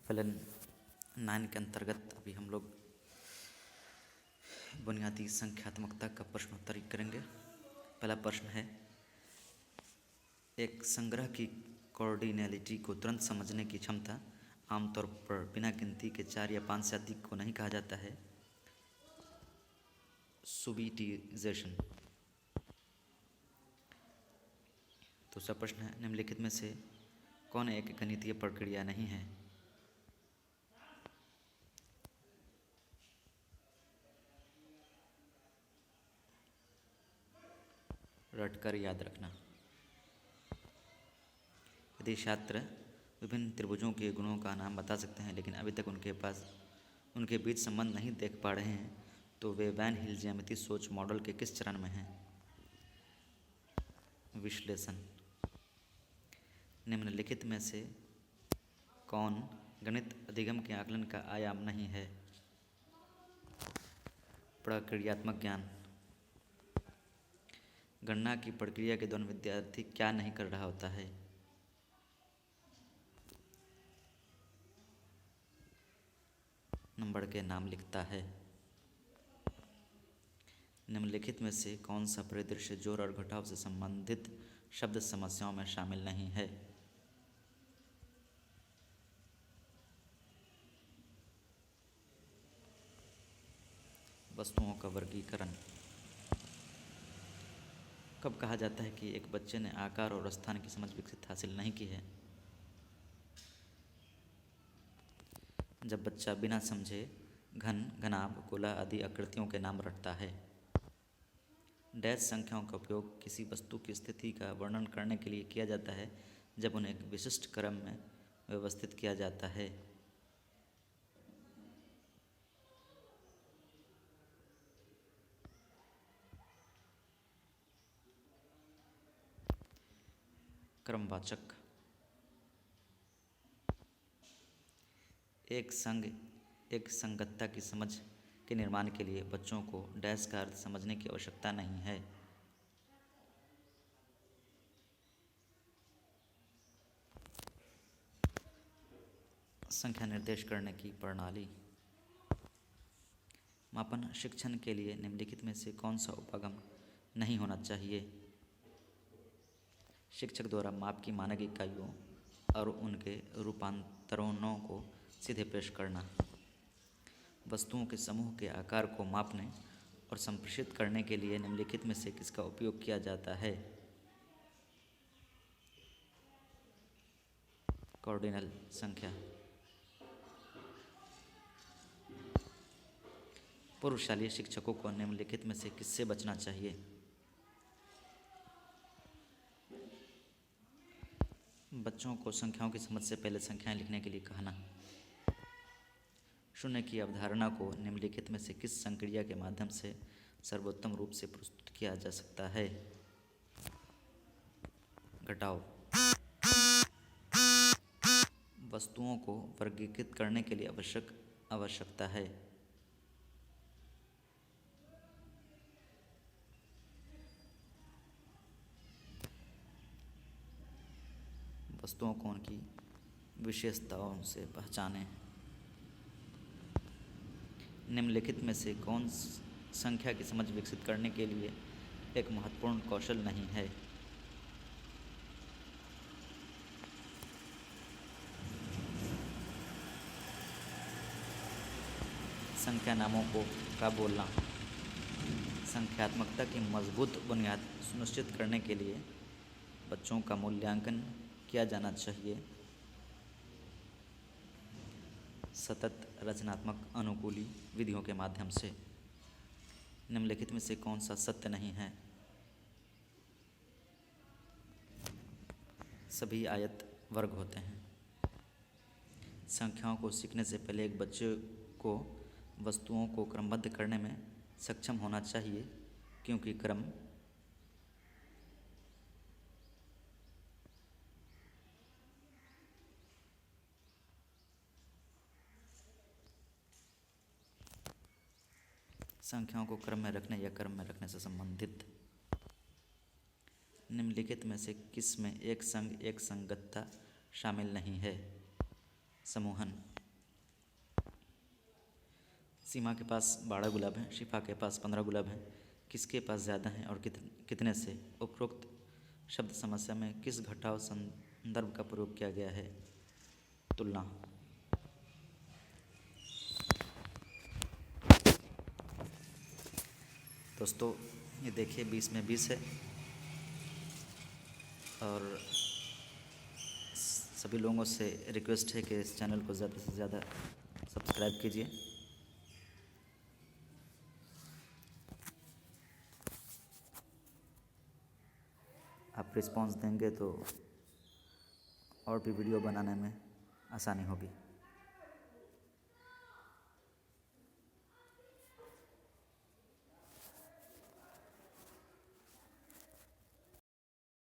फलन 9 के अंतर्गत अभी हम लोग बुनियादी संख्यात्मकता का प्रश्नोत्तर करेंगे। पहला प्रश्न है, एक संग्रह की कोऑर्डिनैलिटी को तुरंत समझने की क्षमता आमतौर पर बिना गिनती के 4 या 5 से अधिक को नहीं कहा जाता है। सुबिटिजेशन। दूसरा प्रश्न है, निम्नलिखित में से कौन एक गणितीय प्रक्रिया नहीं है? रटकर याद रखना। यदि छात्र विभिन्न त्रिभुजों के गुणों का नाम बता सकते हैं लेकिन अभी तक उनके बीच संबंध नहीं देख पा रहे हैं, तो वे वैन हिल ज्यामिति सोच मॉडल के किस चरण में हैं? विश्लेषण। निम्नलिखित में से कौन गणित अधिगम के आकलन का आयाम नहीं है? प्रक्रियात्मक ज्ञान। गणना की प्रक्रिया के दौरान विद्यार्थी क्या नहीं कर रहा होता है? नंबर के नाम लिखता है। निम्नलिखित में से कौन सा परिदृश्य जोड़ और घटाव से संबंधित शब्द समस्याओं में शामिल नहीं है? वस्तुओं का वर्गीकरण। कब कहा जाता है कि एक बच्चे ने आकार और स्थान की समझ विकसित हासिल नहीं की है? जब बच्चा बिना समझे घन, घनाभ, गोला आदि आकृतियों के नाम रटता है। डैश संख्याओं का उपयोग किसी वस्तु की स्थिति का वर्णन करने के लिए किया जाता है जब उन्हें एक विशिष्ट क्रम में व्यवस्थित किया जाता है। क्रमवाचक। एक संगतता की समझ के निर्माण के लिए बच्चों को डैश का अर्थ समझने की आवश्यकता नहीं है। संख्या निर्देश करने की प्रणाली। मापन शिक्षण के लिए निम्नलिखित में से कौन सा उपागम नहीं होना चाहिए? शिक्षक द्वारा माप की मानक इकाइयों और उनके रूपांतरणों को सीधे पेश करना। वस्तुओं के समूह के आकार को मापने और संप्रेषित करने के लिए निम्नलिखित में से किसका उपयोग किया जाता है? कॉर्डिनल संख्या। पूर्वशाली शिक्षकों को निम्नलिखित में से किससे बचना चाहिए? बच्चों को संख्याओं की समझ से पहले संख्याएं लिखने के लिए कहना। शून्य की अवधारणा को निम्नलिखित में से किस संक्रिया के माध्यम से सर्वोत्तम रूप से प्रस्तुत किया जा सकता है? घटाव। वस्तुओं को वर्गीकृत करने के लिए आवश्यकता है। वस्तुओं को उनकी विशेषताओं से पहचानें। निम्नलिखित में से कौन संख्या की समझ विकसित करने के लिए एक महत्वपूर्ण कौशल नहीं है? संख्या नामों का बोलना। संख्यात्मकता की मजबूत बुनियाद सुनिश्चित करने के लिए बच्चों का मूल्यांकन किया जाना चाहिए। सतत रचनात्मक अनुकूली विधियों के माध्यम से। निम्नलिखित में से कौन सा सत्य नहीं है? सभी आयत वर्ग होते हैं। संख्याओं को सीखने से पहले एक बच्चे को वस्तुओं को क्रमबद्ध करने में सक्षम होना चाहिए, क्योंकि क्रम संख्याओं को क्रम में रखने या क्रम में रखने से संबंधित। निम्नलिखित में से किस में एक संगतता शामिल नहीं है? समूहन। सीमा के पास 12 गुलाब हैं, शिफा के पास 15 गुलाब हैं। किसके पास ज़्यादा हैं और कितने से? उपरोक्त शब्द समस्या में किस घटाव संदर्भ का प्रयोग किया गया है? तुलना। दोस्तों ये देखिए 20 में 20 है और सभी लोगों से रिक्वेस्ट है कि इस चैनल को ज़्यादा से ज़्यादा सब्सक्राइब कीजिए। आप रिस्पांस देंगे तो और भी वीडियो बनाने में आसानी होगी।